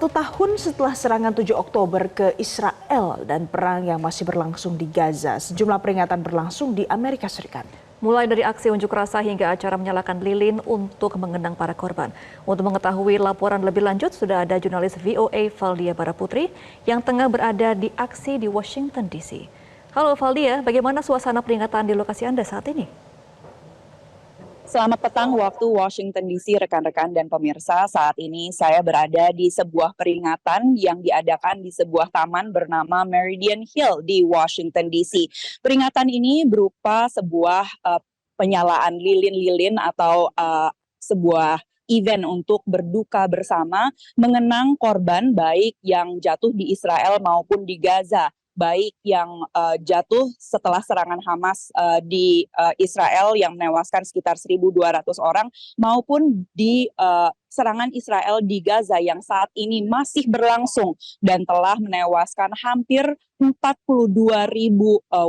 1 tahun setelah serangan 7 Oktober ke Israel dan perang yang masih berlangsung di Gaza, sejumlah peringatan berlangsung di Amerika Serikat. Mulai dari aksi unjuk rasa hingga acara menyalakan lilin untuk mengenang para korban. Untuk mengetahui laporan lebih lanjut, sudah ada jurnalis VOA Valdia Baraputri yang tengah berada di aksi di Washington DC. Halo Valdia, bagaimana suasana peringatan di lokasi Anda saat ini? Selamat petang waktu Washington DC, rekan-rekan dan pemirsa. Saat ini saya berada di sebuah peringatan yang diadakan di sebuah taman bernama Meridian Hill di Washington DC. Peringatan ini berupa sebuah penyalaan lilin-lilin atau sebuah event untuk berduka bersama mengenang korban baik yang jatuh di Israel maupun di Gaza. Baik yang jatuh setelah serangan Hamas di Israel yang menewaskan sekitar 1.200 orang maupun di serangan Israel di Gaza yang saat ini masih berlangsung dan telah menewaskan hampir 42.000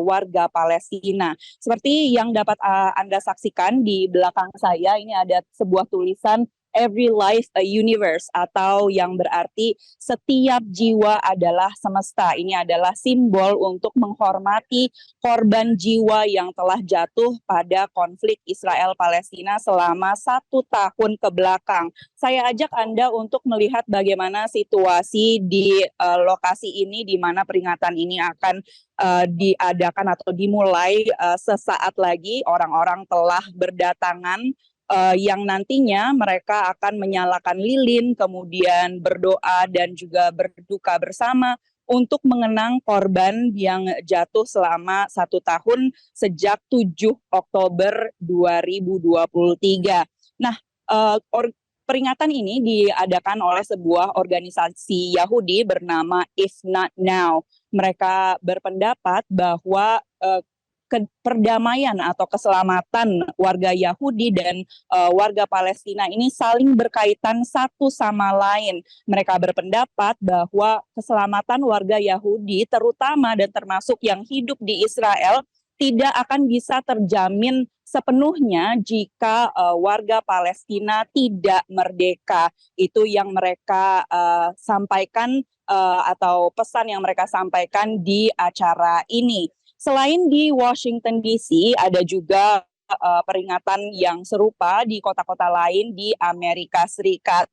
warga Palestina. Seperti yang dapat Anda saksikan di belakang saya, ini ada sebuah tulisan Every life a universe, atau yang berarti setiap jiwa adalah semesta. Ini adalah simbol untuk menghormati korban jiwa yang telah jatuh pada konflik Israel-Palestina selama 1 tahun ke belakang. Saya ajak Anda untuk melihat bagaimana situasi di lokasi ini, di mana peringatan ini akan diadakan atau dimulai sesaat lagi. Orang-orang telah berdatangan yang nantinya mereka akan menyalakan lilin, kemudian berdoa dan juga berduka bersama untuk mengenang korban yang jatuh selama 1 tahun sejak 7 Oktober 2023. Nah, peringatan ini diadakan oleh sebuah organisasi Yahudi bernama If Not Now. Mereka berpendapat bahwa perdamaian atau keselamatan warga Yahudi dan warga Palestina ini saling berkaitan satu sama lain. Mereka berpendapat bahwa keselamatan warga Yahudi terutama dan termasuk yang hidup di Israel tidak akan bisa terjamin sepenuhnya jika warga Palestina tidak merdeka. Itu yang mereka sampaikan atau pesan yang mereka sampaikan di acara ini. Selain di Washington DC, ada juga peringatan yang serupa di kota-kota lain di Amerika Serikat.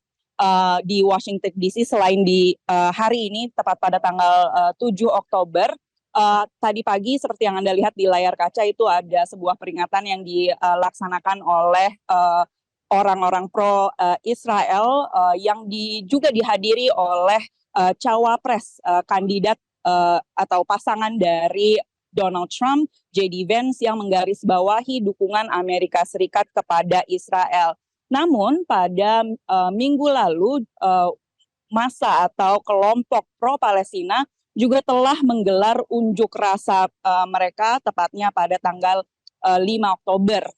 Di Washington DC selain di hari ini, tepat pada tanggal 7 Oktober, tadi pagi seperti yang Anda lihat di layar kaca itu ada sebuah peringatan yang dilaksanakan oleh orang-orang pro-Israel yang juga dihadiri oleh cawapres kandidat atau pasangan dari Donald Trump, J.D. Vance yang menggarisbawahi dukungan Amerika Serikat kepada Israel. Namun pada minggu lalu massa atau kelompok pro-Palestina juga telah menggelar unjuk rasa mereka tepatnya pada tanggal 5 Oktober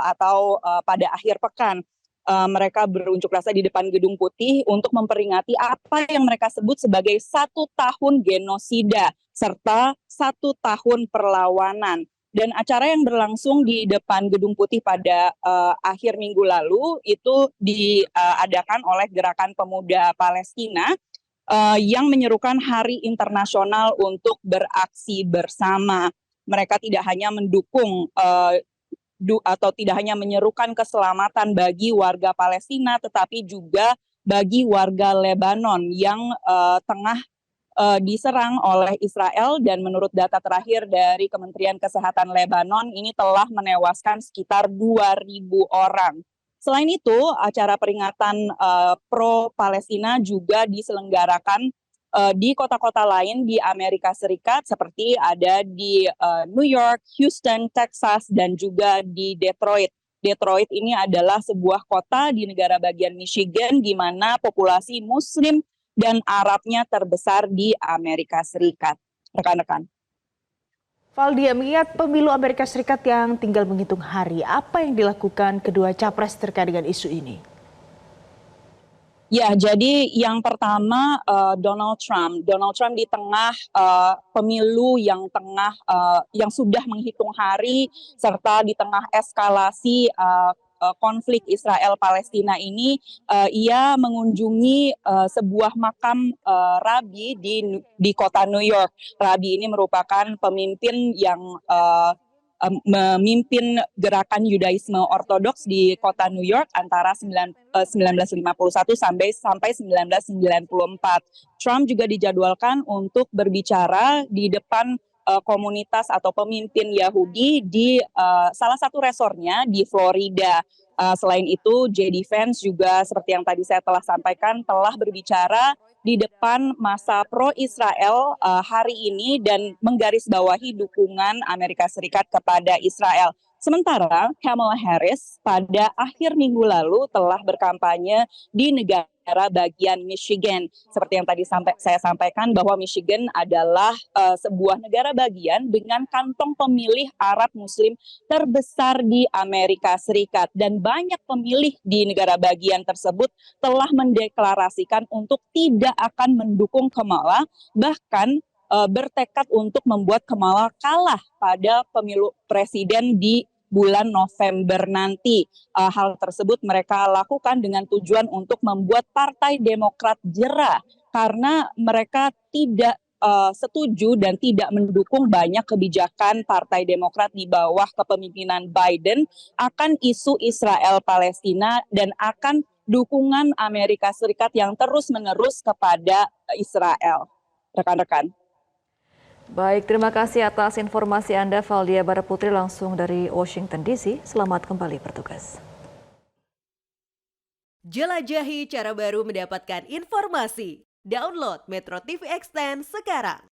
atau pada akhir pekan. Mereka berunjuk rasa di depan Gedung Putih untuk memperingati apa yang mereka sebut sebagai 1 tahun genosida serta 1 tahun perlawanan. Dan acara yang berlangsung di depan Gedung Putih pada akhir minggu lalu itu diadakan oleh Gerakan Pemuda Palestina yang menyerukan Hari Internasional untuk beraksi bersama. Mereka tidak hanya mendukung atau tidak hanya menyerukan keselamatan bagi warga Palestina, tetapi juga bagi warga Lebanon yang tengah diserang oleh Israel, dan menurut data terakhir dari Kementerian Kesehatan Lebanon ini telah menewaskan sekitar 2.000 orang. Selain itu, acara peringatan pro-Palestina juga diselenggarakan di kota-kota lain di Amerika Serikat seperti ada di New York, Houston, Texas, dan juga di Detroit. Detroit ini adalah sebuah kota di negara bagian Michigan di mana populasi Muslim dan Arabnya terbesar di Amerika Serikat. Rekan-rekan. Valdia, melihat pemilu Amerika Serikat yang tinggal menghitung hari, apa yang dilakukan kedua capres terkait dengan isu ini? Ya, jadi yang pertama Donald Trump di tengah pemilu yang sudah menghitung hari serta di tengah eskalasi konflik Israel-Palestina ini, ia mengunjungi sebuah makam rabi di kota New York. Rabi ini merupakan pemimpin yang memimpin gerakan Yudaisme Ortodoks di kota New York antara 1951 sampai 1994. Trump juga dijadwalkan untuk berbicara di depan komunitas atau pemimpin Yahudi di salah satu resornya di Florida. Selain itu, J.D. Vance juga seperti yang tadi saya telah sampaikan telah berbicara di depan masa pro-Israel hari ini dan menggarisbawahi dukungan Amerika Serikat kepada Israel. Sementara Kamala Harris pada akhir minggu lalu telah berkampanye di negara bagian Michigan. Seperti yang tadi saya sampaikan bahwa Michigan adalah sebuah negara bagian dengan kantong pemilih Arab Muslim terbesar di Amerika Serikat. Dan banyak pemilih di negara bagian tersebut telah mendeklarasikan untuk tidak akan mendukung Kamala, bahkan bertekad untuk membuat Kamala kalah pada pemilu presiden di bulan November nanti. Hal tersebut mereka lakukan dengan tujuan untuk membuat Partai Demokrat jera karena mereka tidak setuju dan tidak mendukung banyak kebijakan Partai Demokrat di bawah kepemimpinan Biden akan isu Israel-Palestina dan akan dukungan Amerika Serikat yang terus-menerus kepada Israel. Rekan-rekan. Baik, terima kasih atas informasi Anda, Valdia Baraputri, langsung dari Washington DC. Selamat kembali bertugas. Jelajahi cara baru mendapatkan informasi. Download Metro TV Extend sekarang.